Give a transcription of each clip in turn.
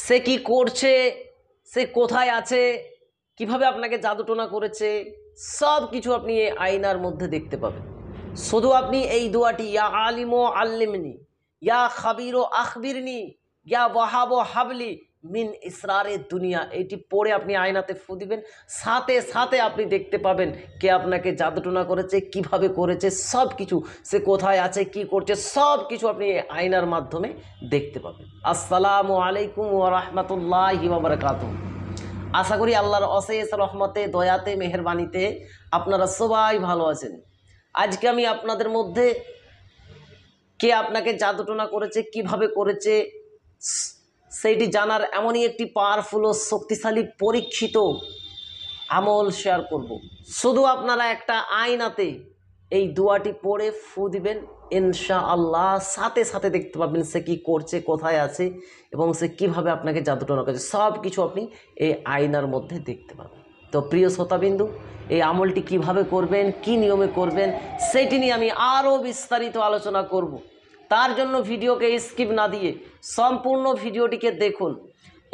সে কি করছে, সে কোথায় আছে, কিভাবে আপনাকে জাদুটোনা করেছে, সব কিছু আপনি এই আয়নার মধ্যে দেখতে পাবেন। শুধু আপনি এই দোয়াটি ইয়া আলিমো আল্লিমনি, ইয়া খাবিরো আখবিরনি, ইয়া ওয়াহাবো হাবলি মিন ইসরারে দুনিয়া, এটি পড়ে আপনি আয়নাতে ফু দিবেন। সাথে সাথে আপনি দেখতে পাবেন কে আপনাকে জাদুটোনা করেছে, কিভাবে করেছে, সব কিছু, সে কোথায় আছে, কি করছে, সব কিছু আপনি এই আয়নার মাধ্যমে দেখতে পাবেন। আসসালামু আলাইকুম ওয়া রাহমাতুল্লাহি ওয়া বারাকাতুহু। আশা করি আল্লাহর অশেষ রহমতে, দয়াতে, মেহেরবানিতে আপনারা সবাই ভালো আছেন। আজকে আমি আপনাদের মধ্যে কে আপনাকে জাদুটোনা করেছে, কিভাবে করেছে, সেইটি জানার এমনই একটি পাওয়ারফুল ও শক্তিশালী পরীক্ষিত আমল শেয়ার করব। শুধু আপনারা একটা আয়নাতে এই দোয়াটি পড়ে ফু দিবেন, ইনশাআল্লাহ সাথে সাথে দেখতে পাবেন সে কি করছে, কোথায় আছে এবং সে কিভাবে আপনাকে জাদুটোনা করেছে, সব কিছু আপনি এই আয়নার মধ্যে দেখতে পাবেন। তো প্রিয় শ্রোতাবিন্দু, এই আমলটি কিভাবে করবেন, কি নিয়মে করবেন, সেটি নিয়ে আমি আরও বিস্তারিত আলোচনা করব। তার জন্য ভিডিওকে স্কিপ না দিয়ে সম্পূর্ণ ভিডিওটিকে দেখুন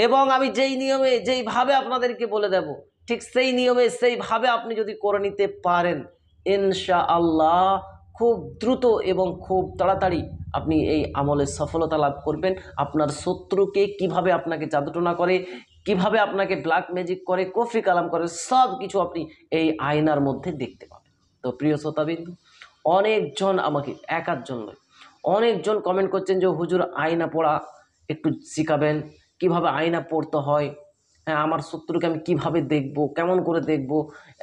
এবং আমি যেই নিয়মে, যেইভাবে আপনাদেরকে বলে দেব, ঠিক সেই নিয়মে, সেইভাবে আপনি যদি করে নিতে পারেন, ইনশাআল্লাহ খুব দ্রুত এবং খুব তাড়াতাড়ি আপনি এই আমলের সফলতা লাভ করবেন। আপনার শত্রুকে কিভাবে আপনাকে জাদুটোনা করে, কিভাবে আপনাকে ব্ল্যাক ম্যাজিক করে, কফি কালাম করে, সব কিছু আপনি এই আয়নার মধ্যে দেখতে পাবেন। তো প্রিয় শ্রোতাবিন্দু, অনেকজন আমাকে, এক আধজন নয়, অনেকজন কমেন্ট করছেন যে হুজুর আয়না পড়া একটু শিখাবেন, কিভাবে আয়না পড়তে হয়, হ্যাঁ আমার শত্রুকে আমি কিভাবে দেখব, কেমন করে দেখব,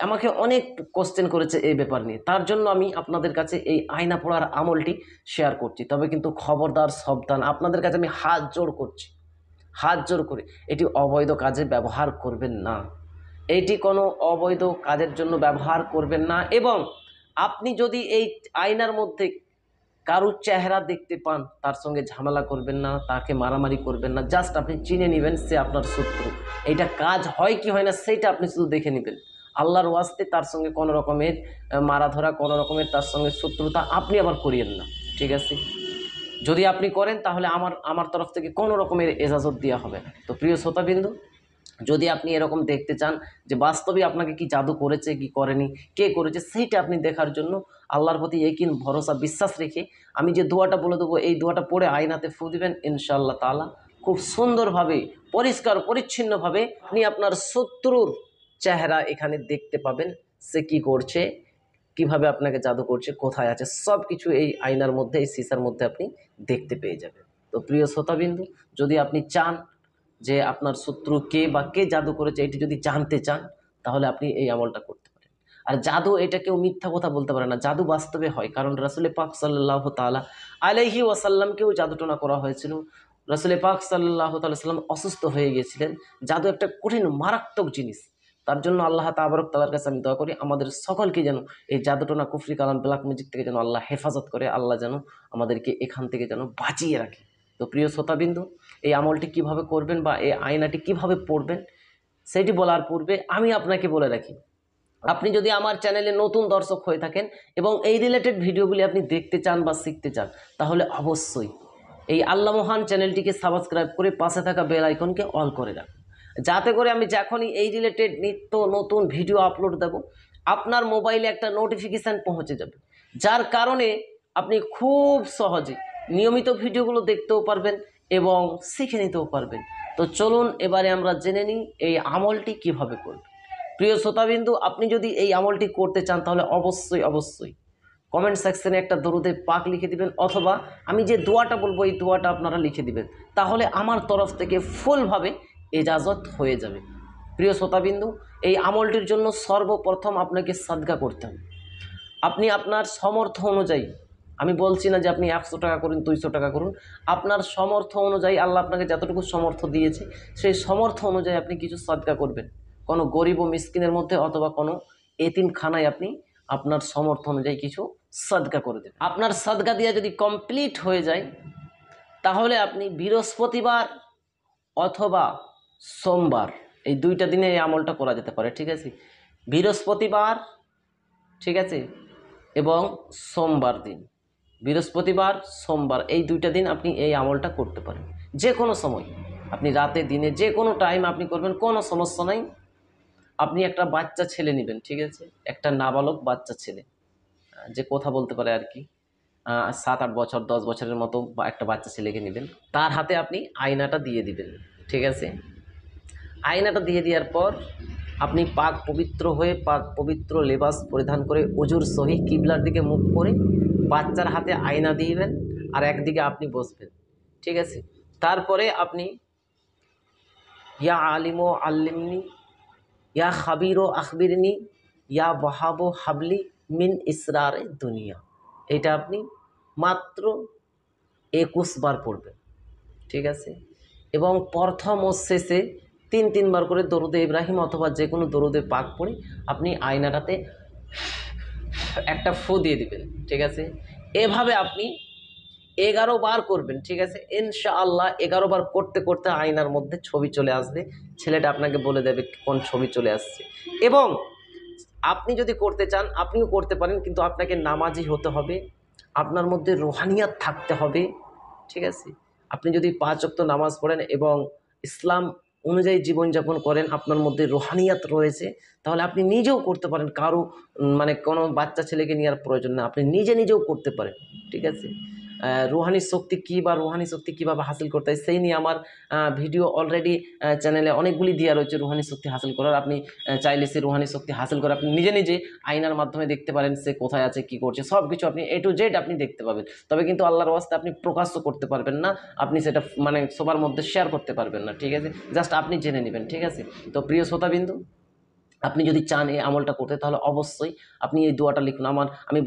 আমাকে অনেক কোশ্চেন করেছে এই ব্যাপার নিয়ে। তার জন্য আমি আপনাদের কাছে এই আয়না পড়ার আমলটি শেয়ার করছি। তবে কিন্তু খবরদার, সাবধান, আপনাদের কাছে আমি হাত জোড় করছি, হাত জোড় করে এটি অবৈধ কাজে ব্যবহার করবেন না। এইটি কোনো অবৈধ কাজের জন্য ব্যবহার করবেন না। এবং আপনি যদি এই আয়নার মধ্যে কারুর চেহারা দেখতে পান, তার সঙ্গে ঝামেলা করবেন না, তাকে মারামারি করবেন না, জাস্ট আপনি চিনে নেবেন সে আপনার শত্রু। এইটা কাজ হয় কি হয় না সেইটা আপনি শুধু দেখে নেবেন। আল্লাহর ওয়াস্তে তার সঙ্গে কোনো রকমের মারা ধরা, কোনো রকমের তার সঙ্গে শত্রুতা আপনি আবার করিয়েন না, ঠিক আছে? যদি আপনি করেন তাহলে আমার তরফ থেকে কোনো রকমের এজাজত দেওয়া হবে না। তো প্রিয় শ্রোতাবিন্দু, যদি আপনি এরকম দেখতে চান যে বাস্তবে আপনাকে কি জাদু করেছে, কি করেনি, কে করেছে, সেইটা আপনি দেখার জন্য আল্লাহর প্রতি ইকিন, ভরসা, বিশ্বাস রেখে আমি যে দোয়াটা বলে দেবো, এই দোয়াটা পড়ে আয়নাতে ফু দিবেন, ইনশাআল্লাহ তাআলা খুব সুন্দরভাবে, পরিষ্কার পরিচ্ছন্নভাবে আপনি আপনার শত্রুর চেহারা এখানে দেখতে পাবেন, সে কি করছে, কিভাবে আপনাকে জাদু করছে, কোথায় আছে, সব কিছু এই আয়নার মধ্যে, এই সিসার মধ্যে আপনি দেখতে পেয়ে যাবেন। তো প্রিয় শ্রোতাবিন্দু, যদি আপনি চান যে আপনার শত্রু কে বা কে জাদু করেছে এটি যদি জানতে চান, তাহলে আপনি এই আমলটা করতে পারেন। আর জাদু, এটা কেউ মিথ্যা কথা বলতে পারে না, জাদু বাস্তবে হয়। কারণ রাসূল পাক সাল্লাল্লাহু তাআলা আলাইহি ওয়াসাল্লামকেও জাদুটোনা করা হয়েছিল। রাসূল পাক সাল্লাল্লাহু তাআলা সাল্লাম অসুস্থ হয়ে গিয়েছিলেন। জাদু একটা কঠিন মারাত্মক জিনিস। তার জন্য আল্লাহ তাবারক তাআলার কাছে আমি দোয়া করি আমাদের সকলকে যেন এই জাদুটোনা, কুফরি, কালাম, ব্ল্যাক ম্যাজিক থেকে যেন আল্লাহ হেফাজত করে, আল্লাহ যেন আমাদেরকে এখান থেকে যেন বাঁচিয়ে রাখে। তো প্রিয় শ্রোতাবিন্দু, এই আমলটি কিভাবে করবেন বা এই আয়নাটি কিভাবে পড়বেন সেটি বলার পূর্বে আমি আপনাকে বলে রাখি, আপনি যদি আমার চ্যানেলে নতুন দর্শক হয়ে থাকেন এবং এই রিলেটেড ভিডিওগুলি আপনি দেখতে চান বা শিখতে চান, তাহলে অবশ্যই এই আল্লাহ মহান চ্যানেলটিকে সাবস্ক্রাইব করে পাশে থাকা বেল আইকনকে অল করে রাখুন, যাতে করে আমি যখনই এই রিলেটেড নিত্য নতুন ভিডিও আপলোড দেব, আপনার মোবাইলে একটা নোটিফিকেশান পৌঁছে যাবে, যার কারণে আপনি খুব সহজে নিয়মিত ভিডিওগুলো দেখতেও পারবেন এবং শিখে নিতেও পারবেন। তো চলুন এবারে আমরা জেনে নিই এই আমলটি কিভাবে করবেন। প্রিয় শ্রোতাবিন্দু, আপনি যদি এই আমলটি করতে চান তাহলে অবশ্যই অবশ্যই কমেন্ট সেকশনে একটা দরুদে পাক লিখে দিবেন, অথবা আমি যে দোয়াটা বলবো এই দোয়াটা আপনারা লিখে দিবেন, তাহলে আমার তরফ থেকে ফুলভাবে এজাজত হয়ে যাবে। প্রিয় শ্রোতাবিন্দু, এই আমলটির জন্য সর্বপ্রথম আপনাকে সাদকা করতে হবে। আপনি আপনার সামর্থ্য অনুযায়ী, আমি বলছি না যে আপনি 100 টাকা করুন, 200 টাকা করুন, আপনার সামর্থ্য অনুযায়ী আল্লাহ আপনাকে যতটুকু সামর্থ্য দিয়েছে সেই সামর্থ্য অনুযায়ী আপনি কিছু সাদকা করবেন, কোনো গরিব ও মিসকিনের মধ্যে অথবা কোনো এতিমখানায় আপনি আপনার সামর্থ্য অনুযায়ী কিছু সাদকা করে দেবেন। আপনার সাদকা দিয়ে যদি কমপ্লিট হয়ে যায়, তাহলে আপনি বৃহস্পতিবার অথবা সোমবার, এই দুইটা দিনে এই আমলটা করা যেতে পারে, ঠিক আছে? বৃহস্পতিবার, ঠিক আছে, এবং সোমবার দিন, বৃহস্পতিবার, সোমবার, এই দুইটা দিন আপনি এই আমলটা করতে পারেন যে কোনো সময়। আপনি রাতে দিনে যে কোনো টাইম আপনি করবেন, কোনো সমস্যা নাই। আপনি একটা বাচ্চা ছেলে নেবেন, ঠিক আছে, একটা নাবালক বাচ্চা ছেলে, যে কথা বলতে পারে আর কি, 7-8 বছর 10 বছরের মতো একটা বাচ্চা ছেলেকে নেবেন। তার হাতে আপনি আয়নাটা দিয়ে দিবেন, ঠিক আছে। আয়নাটা দিয়ে দেওয়ার পর আপনি পাক পবিত্র হয়ে পাক পবিত্র লেবাস পরিধান করে অজুর সহি কিবলার দিকে মুখ করে বাচ্চার হাতে আয়না দিবেন, আর একদিকে আপনি বসবেন, ঠিক আছে। তারপরে আপনি ইয়া আলিমো আল্লিমনি, ইয়া খাবিরো আখবিরনি, ইয়া ওয়াহাবো হাবলি মিন ইসরারে দুনিয়া, এটা আপনি মাত্র 21 বার পড়বেন, ঠিক আছে। এবং প্রথম ও শেষে 3 বার করে দরুদে ইব্রাহিম অথবা যে কোনো দরুদে পাক পড়ে আপনি আয়নাটাতে একটা ফু দিয়ে দিবেন, ঠিক আছে। এভাবে আপনি 11 বার করবেন, ঠিক আছে। ইনশাআল্লাহ 11 বার করতে করতে আয়নার মধ্যে ছবি চলে আসবে, ছেলেটা আপনাকে বলে দেবে কোন ছবি চলে আসছে। এবং আপনি যদি করতে চান আপনিও করতে পারেন, কিন্তু আপনাকে নামাজি হতে হবে, আপনার মধ্যে রুহানিয়াত থাকতে হবে, ঠিক আছে। আপনি যদি 5 ওয়াক্ত নামাজ পড়েন এবং ইসলাম অনুযায়ী জীবনযাপন করেন, আপনার মধ্যে রুহানিয়াত রয়েছে, তাহলে আপনি নিজেও করতে পারেন, কারো মানে কোনো বাচ্চা ছেলেকে নেওয়ার প্রয়োজন না, আপনি নিজেও করতে পারেন, ঠিক আছে। রুহানি শক্তি কী বা রুহানি শক্তি কীভাবে হাসিল করতে হয় সেই নিয়ে আমার ভিডিও অলরেডি চ্যানেলে অনেকগুলি দেওয়া রয়েছে রুহানি শক্তি হাসিল করার। আপনি চাইলে সে রুহানি শক্তি হাসিল করে আপনি নিজে আয়নার মাধ্যমে দেখতে পারেন সে কোথায় আছে, কি করছে, সব কিছু আপনি A to Z আপনি দেখতে পাবেন। তবে কিন্তু আল্লাহর ওয়াস্তে আপনি প্রকাশ্য করতে পারবেন না, আপনি সেটা মানে সবার মধ্যে শেয়ার করতে পারবেন না, ঠিক আছে। জাস্ট আপনি জেনে নেবেন, ঠিক আছে। তো প্রিয় শ্রোতাবিন্দু, আপনি যদি চান এই আমলটা করতে, তাহলে অবশ্যই আপনি এই দোয়াটা লিখুন। আমি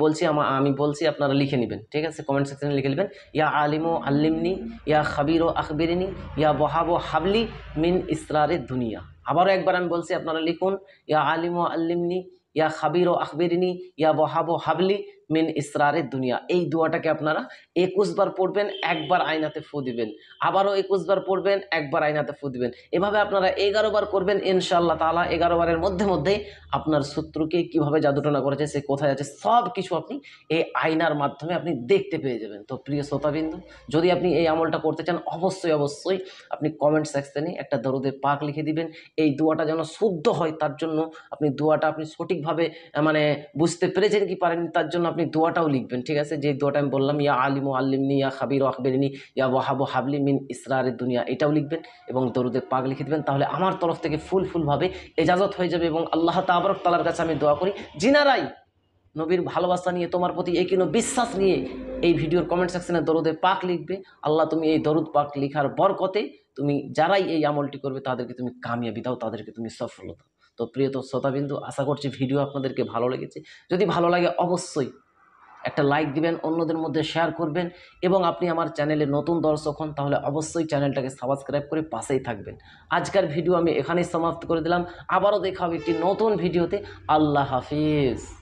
বলছি আপনারা লিখে নেবেন, ঠিক আছে। কমেন্ট সেকশনে লিখে নেবেন, ইয়া আলিমো আল্লিমনি, ইয়া খাবিরো আখবিরিনি, ইয়া ওয়াহাবো হাবলি মিন ইসরারে দুনিয়া। আবারও একবার আমি বলছি, আপনারা লিখুন, ইয়া আলিমো আল্লিমনি, ইয়া খাবিরো আখবিরিনি, ইয়া ওয়াহাবো হাবলি মিন ইসরারে দুনিয়া। এই দোয়াটাকে আপনারা 21 বার পড়বেন, একবার আয়নাতে ফু দিবেন, আবারও 21 বার পড়বেন, একবার আয়নাতে ফু দিবেন। এভাবে আপনারা 11 বার করবেন ইনশাআল্লাহ তাআলা। 11 বারের মধ্যে আপনার শত্রুকে কিভাবে জাদুটনা করেছে, সে কোথায় আছে, সব কিছু আপনি এই আয়নার মাধ্যমে আপনি দেখতে পেয়ে যাবেন। তো প্রিয় শ্রোতাবিন্দু, যদি আপনি এই আমলটা করতে চান, অবশ্যই আপনি কমেন্ট সেকশনে একটা দরুদে পাক লিখে দিবেন। এই দোয়াটা যেন শুদ্ধ হয়, তার জন্য আপনি দোয়াটা আপনি সঠিকভাবে মানে বুঝতে পেরেছেন কি পারেননি, তার জন্য আপনি দোয়াটাও লিখবেন, ঠিক আছে। যে দোয়াটা আমি বললাম, ইয়া আলিমু আল্লিমনি, ইয়া খাবিরু আখবিরনি, ইয়া ওয়াহাবু হাবলি মিন ইসরারে দুনিয়া, এটাও লিখবেন এবং দরুদে পাক লিখে দেবেন। তাহলে আমার তরফ থেকে ফুলভাবে এজাজত হয়ে যাবে। এবং আল্লাহ তাবারক তাআলার কাছে আমি দোয়া করি, যিনারাই নবীর ভালোবাসা নিয়ে, তোমার প্রতি এই কিনো বিশ্বাস নিয়ে এই ভিডিওর কমেন্ট সেকশনে দরুদে পাক লিখবে, আল্লাহ তুমি এই দরুদ পাক লিখার বরকতে তুমি যারাই এই আমলটি করবে তাদেরকে তুমি কামিয়াবি দাও, তাদেরকে তুমি সফলতা। তো প্রিয় শ্রোতাবিন্দু, আশা করছি ভিডিও আপনাদেরকে ভালো লেগেছে। যদি ভালো লাগে অবশ্যই একটা লাইক দিবেন, অন্যদের মধ্যে শেয়ার করবেন, এবং আপনি আমার চ্যানেলে নতুন দর্শক হন তাহলে অবশ্যই চ্যানেলটাকে সাবস্ক্রাইব করে পাশেই থাকবেন। আজকের ভিডিও আমি এখানেই সমাপ্ত করে দিলাম, আবারও দেখা হবে একটি নতুন ভিডিওতে। আল্লাহ হাফিজ।